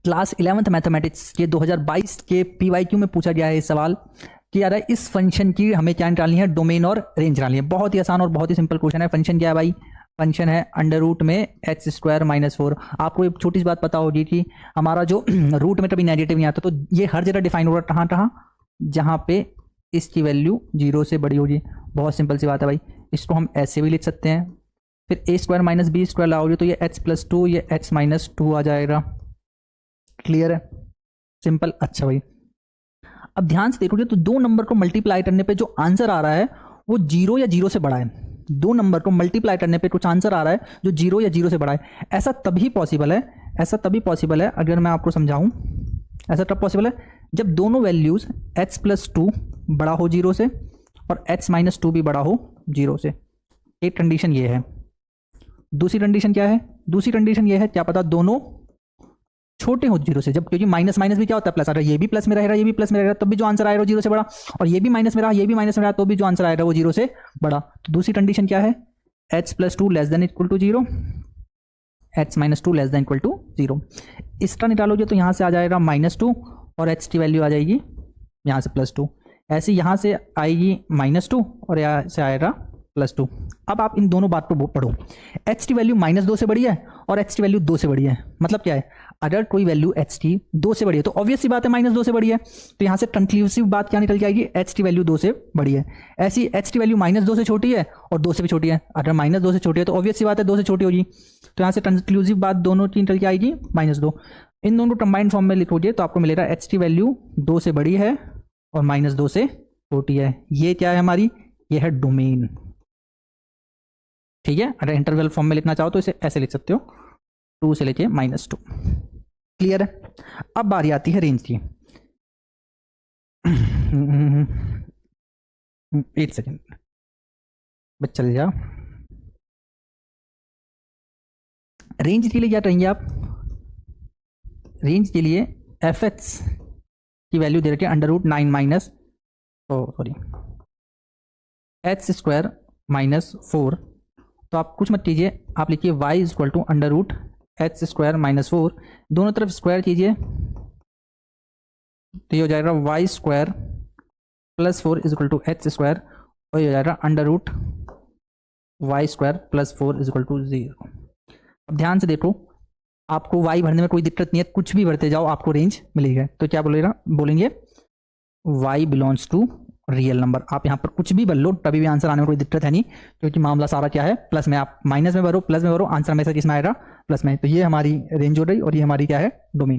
Class 11th mathematics के 2022 के PYQ में पूछा गया है इस सवाल कि यार इस फंक्शन की हमें क्या निकालनी है, डोमेन और रेंज निकालनी है। बहुत ही आसान और बहुत ही सिंपल क्वेश्चन है। फंक्शन क्या है भाई, फंक्शन है अंडर रूट में एक्स स्क्वायर माइनस 4। आपको एक छोटी सी बात पता होगी कि हमारा जो रूट में कभी नेगेटिव नहीं आता, तो ये हर जगह डिफाइन होगा कहाँ कहाँ, जहाँ पे इसकी वैल्यू 0 से बड़ी होगी। बहुत सिंपल सी बात है भाई, इसको हम ऐसे भी लिख सकते हैं। फिर ए स्क्वायर माइनस बी स्क्वायर लाओगे तो ये एक्स प्लस 2, ये एक्स माइनस 2 आ जाएगा। क्लियर है, सिंपल। अच्छा भाई, अब ध्यान से देखोगे तो दो नंबर को मल्टीप्लाई करने पे जो आंसर आ रहा है वो 0 या 0 से बड़ा है। दो नंबर को मल्टीप्लाई करने पे कुछ आंसर आ रहा है जो 0 या 0 से बड़ा है। ऐसा तभी पॉसिबल है, अगर मैं आपको समझाऊं, ऐसा तब पॉसिबल है जब दोनों वैल्यूज x प्लस 2 बड़ा हो 0 से और x माइनस 2 भी बड़ा हो 0 से। एक कंडीशन ये है। दूसरी कंडीशन क्या है? दूसरी कंडीशन ये है, क्या पता दोनों छोटे हो 0 से, जब क्योंकि माइनस माइनस भी क्या होता है प्लस, अगर ये भी प्लस में रहेगा ये भी प्लस में रहेगा तब भी जो आंसर आएगा वो 0 से बड़ा, और ये भी माइनस में रहा ये भी माइनस में रहा तो भी जो आंसर आएगा वो 0 से बड़ा। तो दूसरी कंडीशन क्या है? h plus 2 less than equal to 0, h minus 2 less than equal to 0। इसका निकालोगे तो यहाँ से आ जाएगा -2 और h की वैल्यू आ जाएगी यहाँ से +2। ऐसे यहाँ से आएगी -2 और यहाँ से आएगा +2। अब आप इन दोनों बात को पढ़ो, h की वैल्यू -2 से बड़ी है और h की वैल्यू 2 से बड़ी है। मतलब क्या है, अगर कोई वैल्यू h की 2 से बड़ी है तो ऑब्वियस सी बात है -2 से बड़ी है, तो यहाँ से कंक्लूसिव बात क्या निकल जाएगी, h की वैल्यू 2 से बड़ी है। ऐसी h की वैल्यू -2 से छोटी है और 2 से भी छोटी है। अगर -2 से छोटी है तो ऑब्वियस सी बात है 2 से छोटी होगी, तो यहाँ से कंक्लूसिव बात दोनों की निकल के आएगी -2। इन दोनों को कंबाइंड फॉर्म में लिखोगे तो आपको मिलेगा h की वैल्यू 2 से बड़ी है और -2 से छोटी है। ये क्या है हमारी, ये है डोमेन। ठीक है, अगर इंटरवल फॉर्म में लिखना चाहो तो इसे ऐसे लिख सकते हो, 2 से लेके -2। क्लियर है। अब बारी आती है रेंज की। एक सेकेंड बस चल जाओ। रेंज के लिए क्या करेंगे आप, रेंज के लिए एफ एक्स की वैल्यू दे रखी है √9 माइनस एक्स स्क्वायर माइनस 4। तो आप कुछ मत कीजिए, आप लिखिए y equal to √x square minus 4। दोनों तरफ स्क्वायर कीजिए तो ये हो जाएगा y square plus 4 is equal to x square, और ये हो जाएगा √y square plus 4 is equal to 0। अब ध्यान से देखो, आपको y भरने में कोई दिक्कत नहीं है, कुछ भी भरते जाओ आपको रेंज मिलेगी। तो क्या बोलेंगे y belongs to real number. आप यहाँ पर कुछ भी भर लो तभी भी आंसर आने में कोई दिक्कत है नहीं, क्योंकि मामला सारा क्या है प्लस में। आप माइनस में भरो प्लस में भरो, आंसर हमेशा किस में आएगा, प्लस में। तो ये हमारी रेंज हो रही और ये हमारी क्या है, डोमेन।